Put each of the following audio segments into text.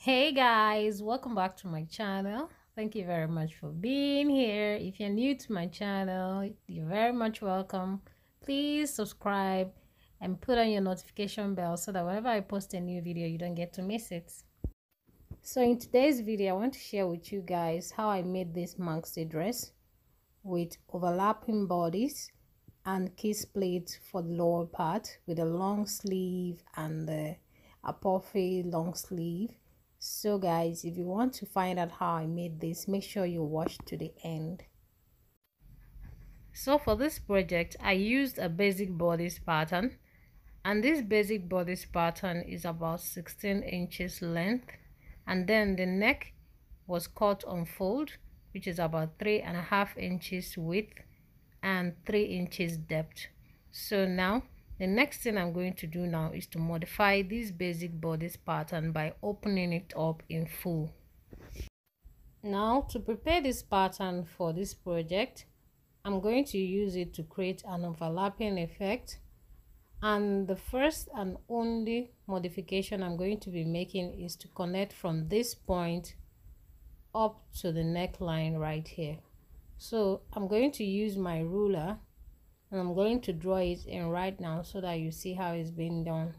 Hey guys, welcome back to my channel. Thank you very much for being here. If you're new to my channel, you're very much welcome. Please subscribe and put on your notification bell so that whenever I post a new video, you don't get to miss it. So in today's video, I want to share with you guys how I made this maxi dress with overlapping bodies and kiss pleats for the lower part with a long sleeve and a puffy long sleeve. So guys, if you want to find out how I made this, make sure you watch to the end. So for this project, I used a basic bodice pattern, and this basic bodice pattern is about 16 inches length, and then the neck was cut on fold, which is about 3.5 inches width and 3 inches depth. So now the next thing I'm going to do now is to modify this basic bodice pattern by opening it up in full. Now to prepare this pattern for this project, I'm going to use it to create an overlapping effect, and the first and only modification I'm going to be making is to connect from this point up to the neckline right here. So I'm going to use my ruler and I'm going to draw it in right now so that you see how it's being done.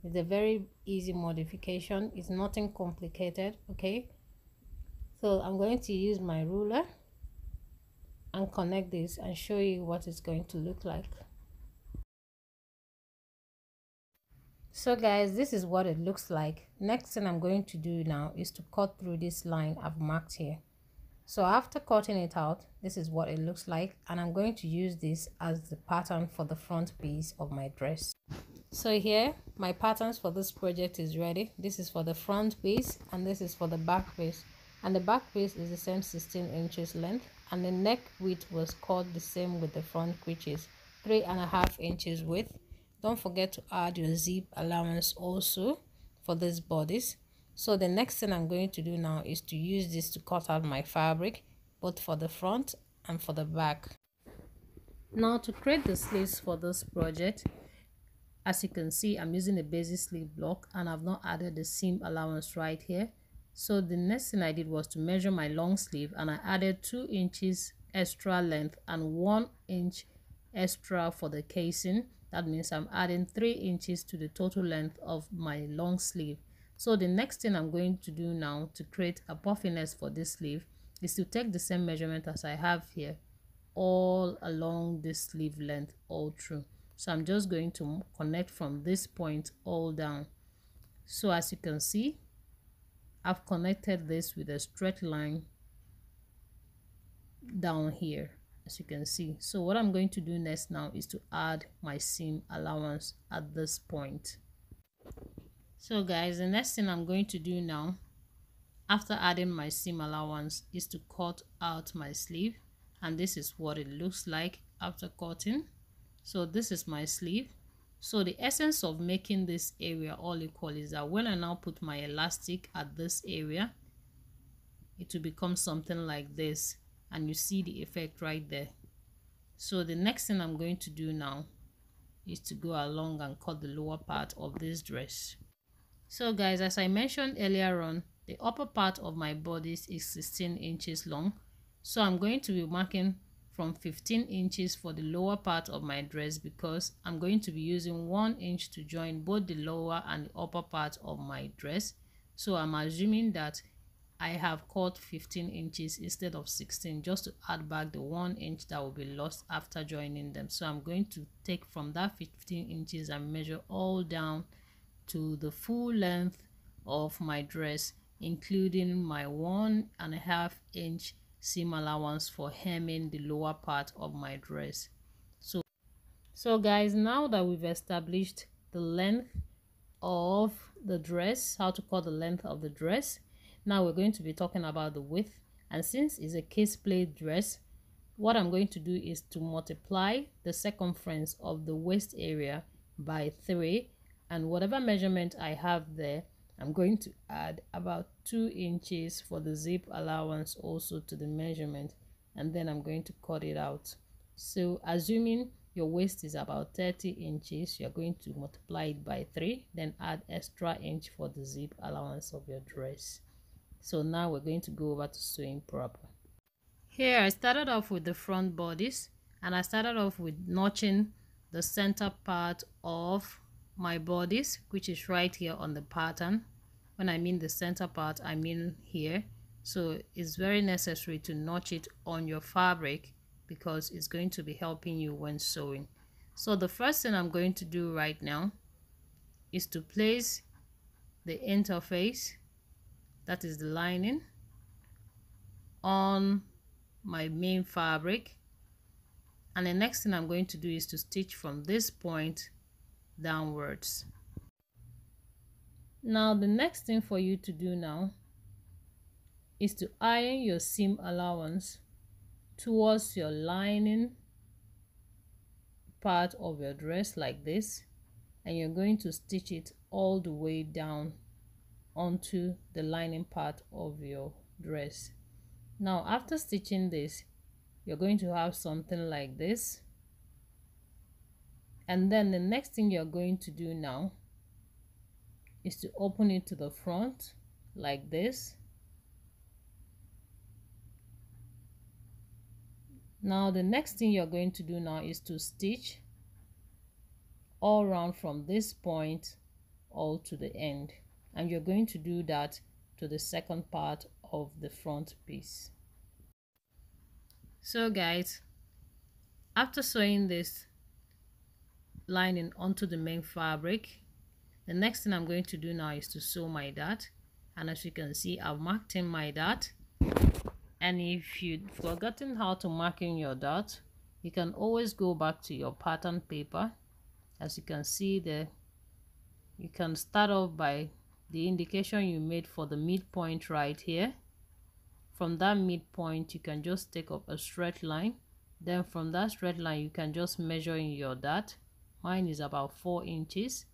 It's a very easy modification. It's nothing complicated. Okay, so I'm going to use my ruler and connect this and show you what it's going to look like. So guys, this is what it looks like. Next thing I'm going to do now is to cut through this line I've marked here. So after cutting it out, this is what it looks like, and I'm going to use this as the pattern for the front piece of my dress. So here my patterns for this project is ready. This is for the front piece and this is for the back piece, and the back piece is the same 16 inches length, and the neck width was cut the same with the front, which is 3.5 inches width. Don't forget to add your zip allowance also for this bodice. So the next thing I'm going to do now is to use this to cut out my fabric, both for the front and for the back. Now to create the sleeves for this project, as you can see, I'm using a basic sleeve block and I've not added the seam allowance right here. So the next thing I did was to measure my long sleeve, and I added 2 inches extra length and 1 inch extra for the casing. That means I'm adding 3 inches to the total length of my long sleeve. So the next thing I'm going to do now to create a puffiness for this sleeve is to take the same measurement as I have here all along this sleeve length all through. So I'm just going to connect from this point all down. So as you can see, I've connected this with a straight line down here, as you can see. So what I'm going to do next now is to add my seam allowance at this point. So guys, the next thing I'm going to do now after adding my seam allowance is to cut out my sleeve, and this is what it looks like after cutting. So this is my sleeve. So the essence of making this area all equal is that when I now put my elastic at this area, it will become something like this, and you see the effect right there. So the next thing I'm going to do now is to go along and cut the lower part of this dress. So guys, as I mentioned earlier on, the upper part of my bodice is 16 inches long. So I'm going to be marking from 15 inches for the lower part of my dress, because I'm going to be using 1 inch to join both the lower and the upper part of my dress. So I'm assuming that I have cut 15 inches instead of 16, just to add back the 1 inch that will be lost after joining them. So I'm going to take from that 15 inches and measure all down to the full length of my dress, including my 1.5 inch seam allowance for hemming the lower part of my dress. So guys, now that we've established the length of the dress, how to cut the length of the dress, now we're going to be talking about the width. And since it's a case plate dress, what I'm going to do is to multiply the circumference of the waist area by 3, and whatever measurement I have there, I'm going to add about 2 inches for the zip allowance also to the measurement, and then I'm going to cut it out. So assuming your waist is about 30 inches, you're going to multiply it by 3, then add extra inch for the zip allowance of your dress. So now we're going to go over to sewing proper. Here I started off with the front bodice, and I started off with notching the center part of my bodice, which is right here on the pattern. When I mean the center part, I mean here. So it's very necessary to notch it on your fabric because it's going to be helping you when sewing. So the first thing I'm going to do right now is to place the interface, that is the lining, on my main fabric, and the next thing I'm going to do is to stitch from this point downwards. Now the next thing for you to do now is to iron your seam allowance towards your lining part of your dress like this, and you're going to stitch it all the way down onto the lining part of your dress. Now after stitching this, you're going to have something like this, and then the next thing you're going to do now is to open it to the front like this. Now the next thing you're going to do now is to stitch all around from this point all to the end, and you're going to do that to the second part of the front piece. So guys, after sewing this lining onto the main fabric, the next thing I'm going to do now is to sew my dart, and as you can see, I've marked in my dart. And if you've forgotten how to mark in your dart, you can always go back to your pattern paper. As you can see there, you can start off by the indication you made for the midpoint right here. From that midpoint, you can just take up a straight line. Then from that straight line, you can just measure in your dart. Mine is about 4 inches.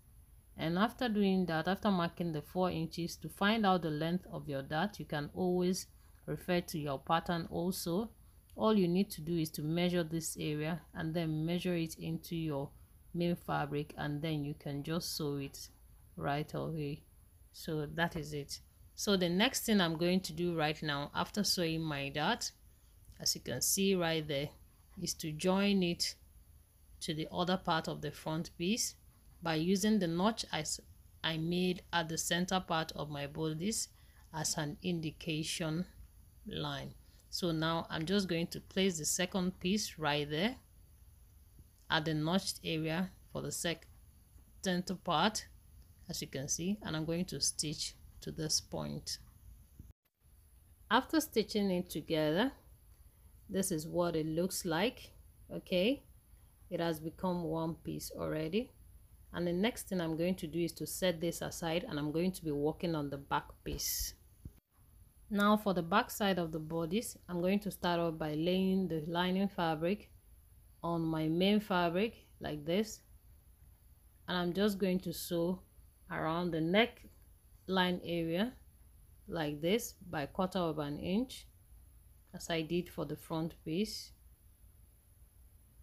And after doing that, after marking the 4 inches, to find out the length of your dart, you can always refer to your pattern also. All you need to do is to measure this area and then measure it into your main fabric, and then you can just sew it right away. So that is it. So the next thing I'm going to do right now after sewing my dart, as you can see right there, is to join it to the other part of the front piece by using the notch as I made at the center part of my bodice as an indication line. So now I'm just going to place the second piece right there at the notched area for the center part, as you can see, and I'm going to stitch to this point. After stitching it together, this is what it looks like. Okay, it has become one piece already, and the next thing I'm going to do is to set this aside, and I'm going to be working on the back piece. Now for the back side of the bodice, I'm going to start off by laying the lining fabric on my main fabric like this, and I'm just going to sew around the neck line area like this by 1/4 inch, as I did for the front piece.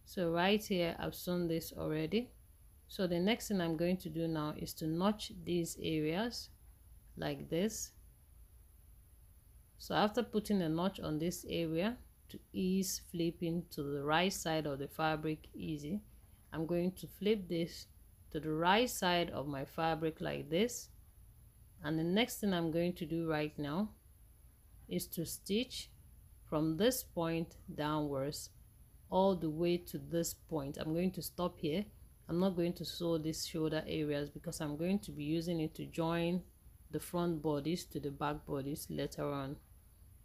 So right here I've sewn this already. So the next thing I'm going to do now is to notch these areas like this. So after putting a notch on this area to ease flipping to the right side of the fabric easy, I'm going to flip this to the right side of my fabric like this. And the next thing I'm going to do right now is to stitch from this point downwards all the way to this point. I'm going to stop here. I'm not going to sew these shoulder areas because I'm going to be using it to join the front bodice to the back bodice later on.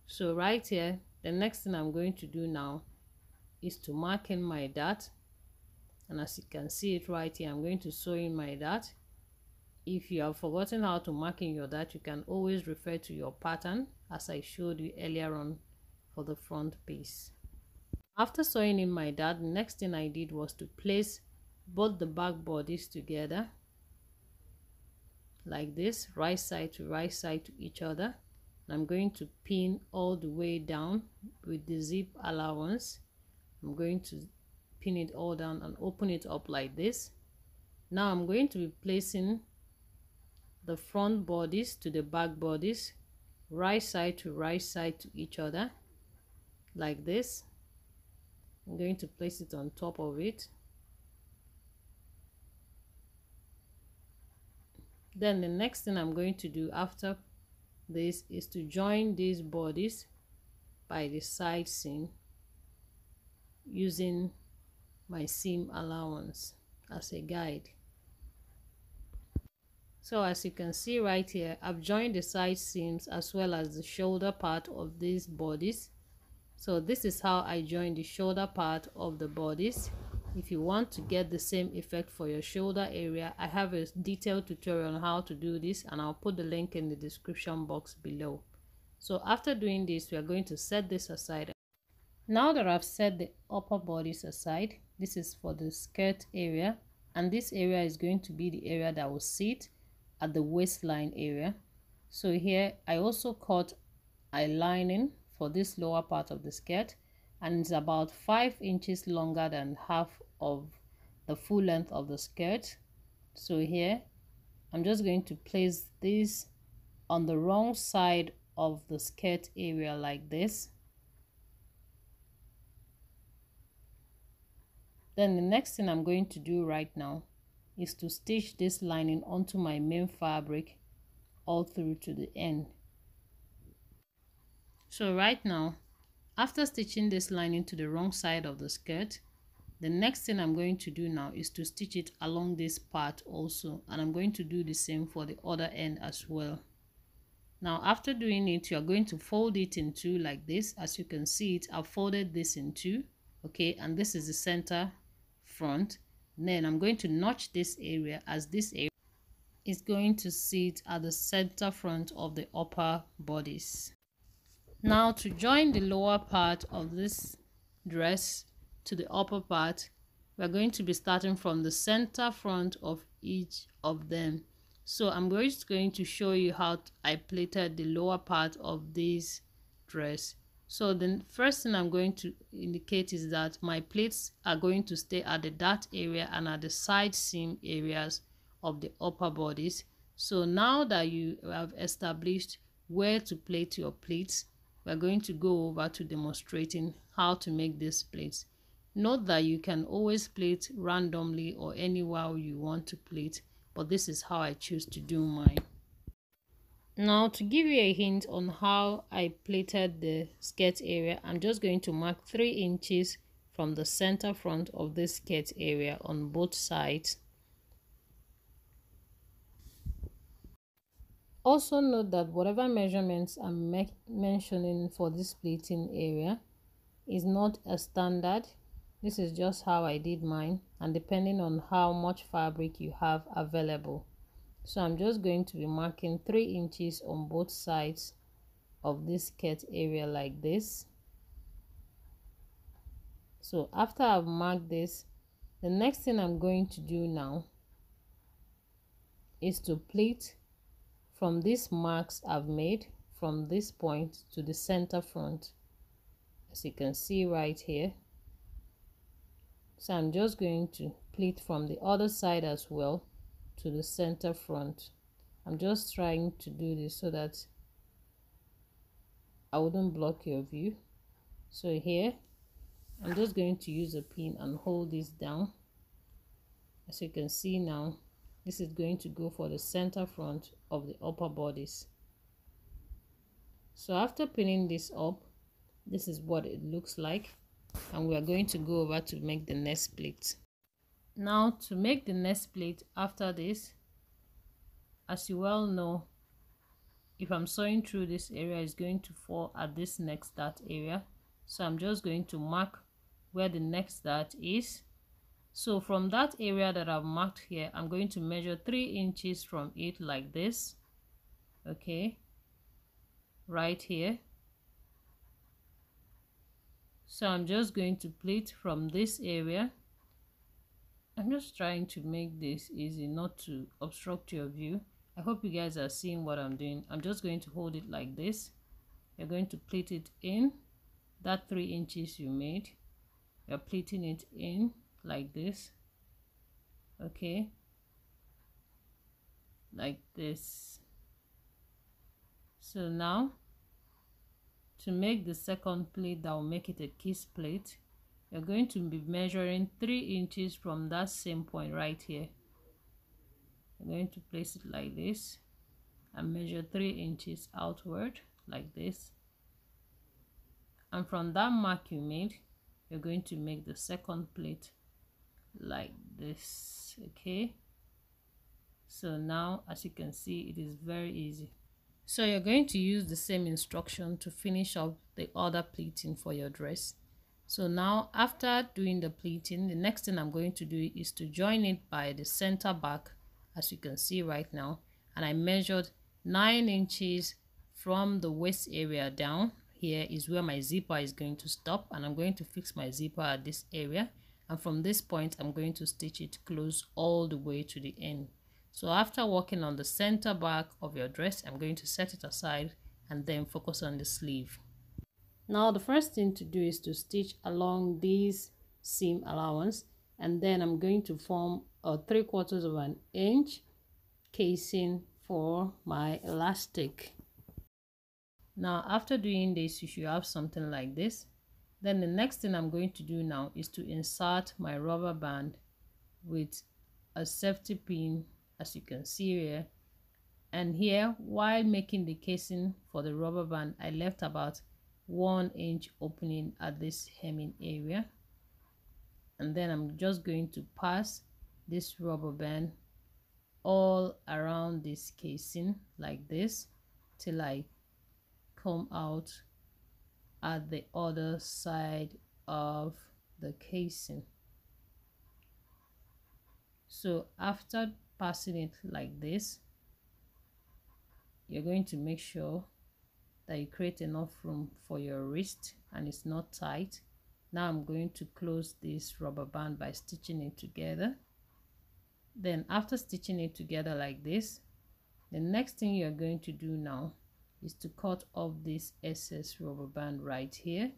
So right here, the next thing I'm going to do now is to mark in my dart, and as you can see it right here, I'm going to sew in my dart. If you have forgotten how to mark in your dart, you can always refer to your pattern as I showed you earlier on for the front piece. After sewing in my dart, the next thing I did was to place both the back bodies together like this, right side to each other. I'm going to pin all the way down with the zip allowance. I'm going to pin it all down and open it up like this. Now I'm going to be placing the front bodice to the back bodice, right side to each other like this. I'm going to place it on top of it. Then the next thing I'm going to do after this is to join these bodies by the side seam using my seam allowance as a guide. So as you can see right here, I've joined the side seams as well as the shoulder part of these bodies. So this is how I join the shoulder part of the bodies. If you want to get the same effect for your shoulder area, I have a detailed tutorial on how to do this, and I'll put the link in the description box below. So after doing this, we are going to set this aside. Now that I've set the upper bodice aside, this is for the skirt area, and this area is going to be the area that will sit at the waistline area. So here I also cut a lining for this lower part of the skirt, and it's about 5 inches longer than half of the full length of the skirt. So here I'm just going to place this on the wrong side of the skirt area like this. Then the next thing I'm going to do right now is to stitch this lining onto my main fabric all through to the end. So right now, after stitching this lining to the wrong side of the skirt, the next thing I'm going to do now is to stitch it along this part also, and I'm going to do the same for the other end as well. Now after doing it, you are going to fold it in two like this. As you can see it, I've folded this in two, okay, and this is the center front. Then I'm going to notch this area, as this area is going to sit at the center front of the upper bodice. Now to join the lower part of this dress to the upper part, we're going to be starting from the center front of each of them. So I'm just going to show you how I plaited the lower part of this dress. So the first thing I'm going to indicate is that my plaits are going to stay at the dart area and at the side seam areas of the upper bodice. So now that you have established where to plait your pleats, we're going to go over to demonstrating how to make these pleats. Note that you can always plait randomly or anywhere you want to plait, but this is how I choose to do mine. Now to give you a hint on how I plaited the skirt area, I'm just going to mark 3 inches from the center front of this skirt area on both sides. Also note that whatever measurements I'm mentioning for this pleating area is not a standard. This is just how I did mine, and depending on how much fabric you have available. So I'm just going to be marking 3 inches on both sides of this skirt area like this. So after I've marked this, the next thing I'm going to do now is to pleat from these marks I've made from this point to the center front, as you can see right here. So I'm just going to pleat from the other side as well to the center front. I'm just trying to do this so that I wouldn't block your view. So here I'm just going to use a pin and hold this down. As you can see now, this is going to go for the center front of the upper bodice. So after pinning this up, this is what it looks like, and we are going to go over to make the next pleat. Now to make the next pleat after this, as you well know, if I'm sewing through this area, is going to fall at this next dart area. So I'm just going to mark where the next dart is. So from that area that I've marked here, I'm going to measure 3 inches from it like this, okay, right here. So I'm just going to pleat from this area. I'm just trying to make this easy, not to obstruct your view. I hope you guys are seeing what I'm doing. I'm just going to hold it like this. You're going to pleat it in that 3 inches you made. you're pleating it in like this, okay, like this. So now to make the second pleat that will make it a kiss pleat, you're going to be measuring 3 inches from that same point right here. You're going to place it like this and measure 3 inches outward like this, and from that mark you made, you're going to make the second pleat like this, okay. So now, as you can see, it is very easy. So you're going to use the same instruction to finish up the other pleating for your dress. So now, after doing the pleating, the next thing I'm going to do is to join it by the center back, as you can see right now. And I measured 9 inches from the waist area down. Here is where my zipper is going to stop, and I'm going to fix my zipper at this area. And from this point, I'm going to stitch it close all the way to the end. So after working on the center back of your dress, I'm going to set it aside and then focus on the sleeve. Now the first thing to do is to stitch along this seam allowance, and then I'm going to form a 3/4 of an inch casing for my elastic. Now after doing this, you should have something like this. Then the next thing I'm going to do now is to insert my rubber band with a safety pin, as you can see here. And here, while making the casing for the rubber band, I left about 1 inch opening at this hemming area, and then I'm just going to pass this rubber band all around this casing like this till I come out at the other side of the casing. So after passing it like this, you're going to make sure that you create enough room for your wrist and it's not tight. Now I'm going to close this rubber band by stitching it together. Then after stitching it together like this, the next thing you're going to do now is to cut off this excess rubber band right here.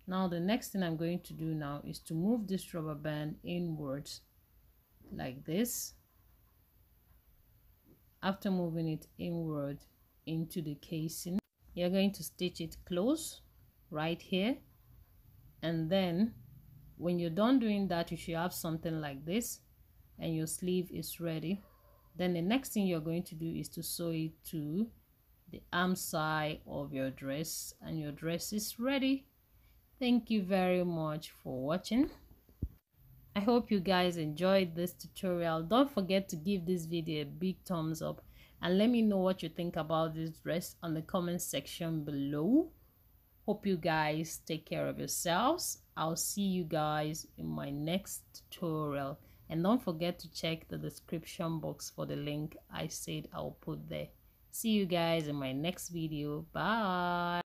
Now the next thing I'm going to do now is to move this rubber band inwards like this. After moving it inward into the casing, you're going to stitch it close right here, and then when you're done doing that, you should have something like this and your sleeve is ready. Then the next thing you're going to do is to sew it to the arm side of your dress, and your dress is ready. Thank you very much for watching. I hope you guys enjoyed this tutorial. Don't forget to give this video a big thumbs up and let me know what you think about this dress on the comment section below. Hope you guys take care of yourselves. I'll see you guys in my next tutorial, and don't forget to check the description box for the link I said I'll put there. See you guys in my next video. Bye.